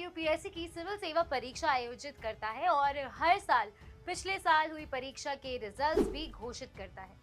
UPSC की civil सेवा परीक्षा आयोजित करता है और हर साल पिछले साल हुई परीक्षा के रिजल्ट्स भी घोषित करता है।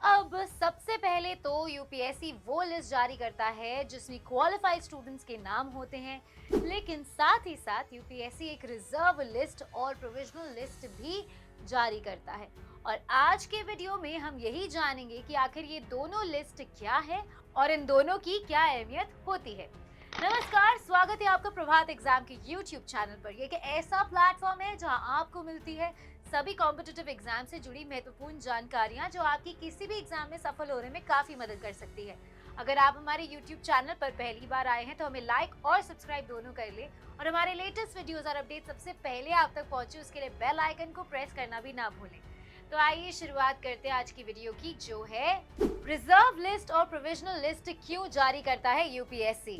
अब सबसे पहले तो यूपीएससी वो लिस्ट जारी करता है जिसमें क्वालिफाइड स्टूडेंट्स के नाम होते हैं, लेकिन साथ ही साथ यूपीएससी एक रिजर्व लिस्ट और प्रोविजनल लिस्ट भी जारी करता है। और आज के वीडियो में हम यही जानेंगे कि आखिर ये दोनों लिस्ट क्या है और इन दोनों की क्या अहमियत होती है। नमस्कार, स्वागत है आपका प्रभात एग्जाम के YouTube चैनल पर। ये एक ऐसा प्लेटफॉर्म है जहां आपको मिलती है सभी कॉम्पिटिटिव एग्जाम से जुड़ी महत्वपूर्ण जानकारियां जो आपकी किसी भी एग्जाम में सफल होने में काफी मदद कर सकती है। अगर आप हमारे YouTube चैनल पर पहली बार आए हैं तो हमें लाइक और सब्सक्राइब दोनों कर ले और हमारे लेटेस्ट वीडियोस और अपडेट सबसे पहले आप तक पहुंचे उसके लिए बेल आइकन को प्रेस करना भी ना भूलें। तो आइए शुरुआत करते हैं आज की वीडियो की, जो है रिजर्व लिस्ट और प्रोविजनल लिस्ट क्यों जारी करता है यूपीएससी।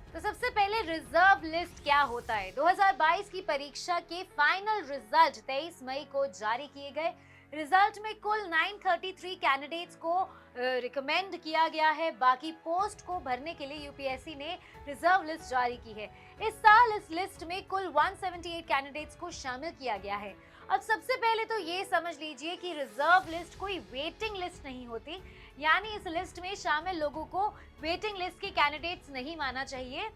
तो सबसे पहले रिजर्व लिस्ट क्या होता है। 2022 की परीक्षा के फाइनल रिजल्ट 23 मई को जारी किए गए। रिजल्ट में कुल 933 कैंडिडेट्स को रिकमेंड किया गया है। बाकी पोस्ट को भरने के लिए यूपीएससी ने रिजर्व लिस्ट जारी की है। इस साल इस लिस्ट में कुल 178 कैंडिडेट्स को शामिल किया गया है। अब सबसे पहले तो ये समझ लीजिए कि रिजर्व लिस्ट कोई वेटिंग लिस्ट नहीं होती, यानी इस लिस्ट में शामिल लोगों को वेटिंग लिस्ट के कैंडिडेट्स नहीं माना चाहिए।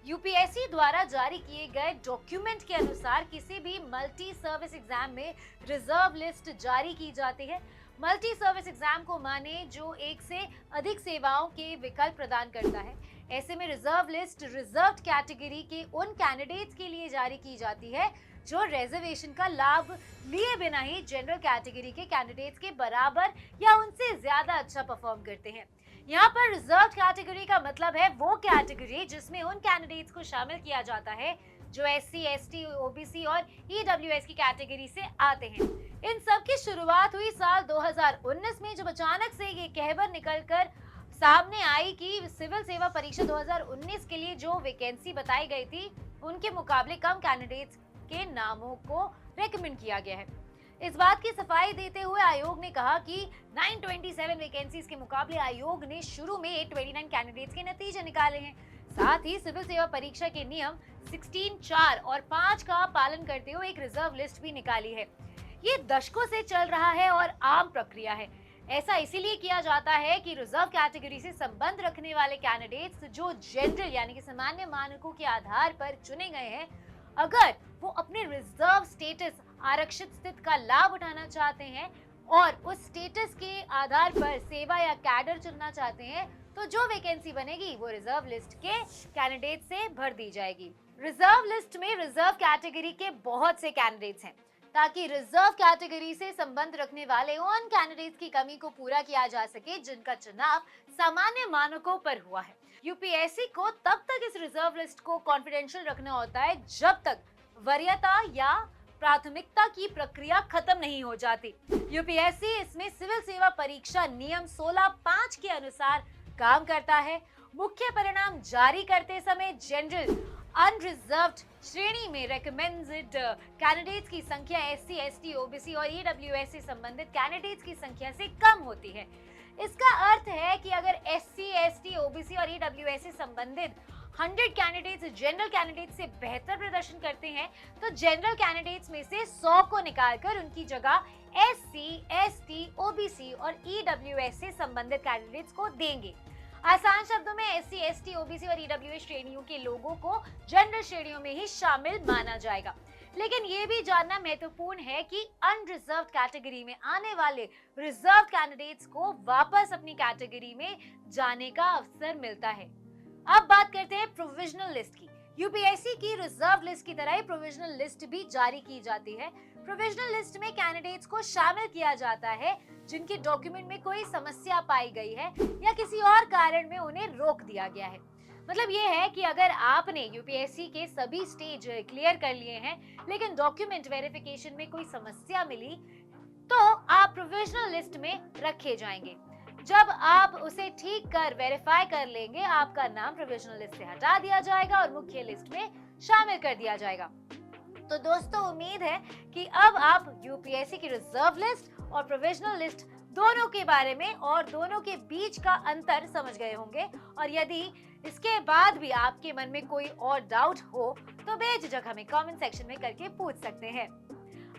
यूपीएससी द्वारा जारी किए गए डॉक्यूमेंट के अनुसार किसी भी मल्टी सर्विस एग्जाम में रिजर्व लिस्ट जारी की जाती है। मल्टी सर्विस एग्जाम को माने जो एक से अधिक सेवाओं के विकल्प प्रदान करता है। ऐसे में रिजर्व लिस्ट रिजर्व्ड कैटेगरी के उन कैंडिडेट्स के लिए जारी की जाती है जो रिजर्वेशन का लाभ लिए बिना ही जनरल कैटेगरी के कैंडिडेट्स के बराबर या उनसे ज्यादा अच्छा परफॉर्म करते हैं। यहाँ पर रिजर्व्ड कैटेगरी का मतलब है वो कैटेगरी जिसमें उन कैंडिडेट्स को शामिल किया जाता है जो एससी, एसटी, ओबीसी और ईडब्ल्यूएस की कैटेगरी से आते हैं। इन सब की शुरुआत हुई साल 2019 में, जब अचानक से ये कहवर निकलकर सामने आई कि सिविल सेवा परीक्षा 2019 के लिए जो वैकेंसी बताई गई थी उनके मुकाबले कम कैंडिडेट्स के नामों को रेकमेंड किया गया है। इस बात की सफाई देते हुए आयोग ने कहा कि 927 वैकेंसीज के मुकाबले आयोग ने शुरू में 829 कैंडिडेट्स के नतीजे निकाले हैं। साथ ही सिविल सेवा परीक्षा के नियम 16, 4 और 5 का पालन करते हुए एक रिजर्व लिस्ट भी निकाली है। ये दशकों से चल रहा है और आम प्रक्रिया है। ऐसा इसीलिए किया जाता है कि रिजर्व कैटेगरी से संबंध रखने वाले कैंडिडेट्स जो जनरल यानी कि सामान्य मानकों के आधार पर चुने गए हैं, अगर वो अपने रिजर्व स्टेटस आरक्षित स्थिति का लाभ उठाना चाहते हैं और उस स्टेटस के आधार पर सेवा या कैडर चुनना चाहते हैं, तो जो वैकेंसी बनेगी वो रिजर्व लिस्ट के कैंडिडेट से भर दी जाएगी। रिजर्व लिस्ट में रिजर्व कैटेगरी के बहुत से कैंडिडेट्स हैं, ताकि रिजर्व कैटेगरी से संबंध रखने वाले उन कैंडिडेट्स की कमी को पूरा किया जा सके जिनका चुनाव सामान्य मानकों पर हुआ है। यूपीएससी को तब तक इस रिजर्व लिस्ट को कॉन्फिडेंशियल रखना होता है जब तक वरीयता या प्राथमिकता की प्रक्रिया खत्म नहीं हो जाती। यूपीएससी इसमें सिविल सेवा परीक्षा नियम 16(5) के अनुसार काम करता है। मुख्य परिणाम जारी करते समय जनरल अनरिजर्व्ड श्रेणी में रेकमेंडेड कैंडिडेट्स की संख्या एससी, एसटी, ओबीसी और ईडब्ल्यूएस से संबंधित कैंडिडेट्स की संख्या से कम होती है। इसका अर्थ है कि अगर एससी, एसटी, ओबीसी और ईडब्ल्यूएस से संबंधित 100 कैंडिडेट्स जनरल कैंडिडेट्स से बेहतर प्रदर्शन करते हैं तो जनरल कैंडिडेट्स में से 100 को निकालकर उनकी जगह एससी, एसटी, ओबीसी और ईडब्ल्यूएस से संबंधित कैंडिडेट्स को देंगे। आसान शब्दों में एससी, एसटी, ओबीसी और ईडब्ल्यूएस श्रेणियों के लोगों को जनरल श्रेणियों में ही शामिल माना जाएगा। लेकिन ये भी जानना महत्वपूर्ण है कि अनरिजर्व्ड कैटेगरी में आने वाले रिजर्व कैंडिडेट्स को वापस अपनी कैटेगरी में जाने का अवसर मिलता है। अब बात करते हैं प्रोविजनल लिस्ट की। यूपीएससी की रिजर्व लिस्ट की तरह ही प्रोविजनल लिस्ट भी जारी की जाती है। प्रोविजनल लिस्ट में कैंडिडेट्स को शामिल किया जाता है जिनके डॉक्यूमेंट में कोई समस्या पाई गई है या किसी और कारण में उन्हें रोक दिया गया है। मतलब ये है कि अगर आपने यूपीएससी के सभी स्टेज क्लियर कर लिए हैं लेकिन डॉक्यूमेंट वेरिफिकेशन में कोई समस्या मिली तो आप प्रोविजनल लिस्ट में रखे जाएंगे। जब आप उसे ठीक कर वेरीफाई कर लेंगे, आपका नाम प्रोविजनल लिस्ट से हटा दिया जाएगा और मुख्य लिस्ट में शामिल कर दिया जाएगा। तो दोस्तों, उम्मीद है कि अब आप यूपीएससी की रिजर्व लिस्ट और प्रोविजनल लिस्ट दोनों के बारे में और दोनों के बीच का अंतर समझ गए होंगे। और यदि इसके बाद भी आपके मन में कोई और डाउट हो तो बेझिझक हमें कमेंट सेक्शन में करके पूछ सकते हैं।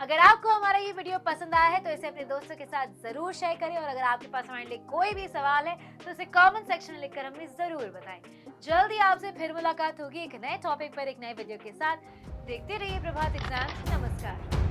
अगर आपको हमारा ये वीडियो पसंद आया है तो इसे अपने दोस्तों के साथ जरूर शेयर करें, और अगर आपके पास हमारे लिए कोई भी सवाल है तो इसे कमेंट सेक्शन में लिखकर हमें जरूर बताएं। जल्दी आपसे फिर मुलाकात होगी एक नए टॉपिक पर एक नए वीडियो के साथ। देखते रहिए प्रभात एग्जाम। नमस्कार।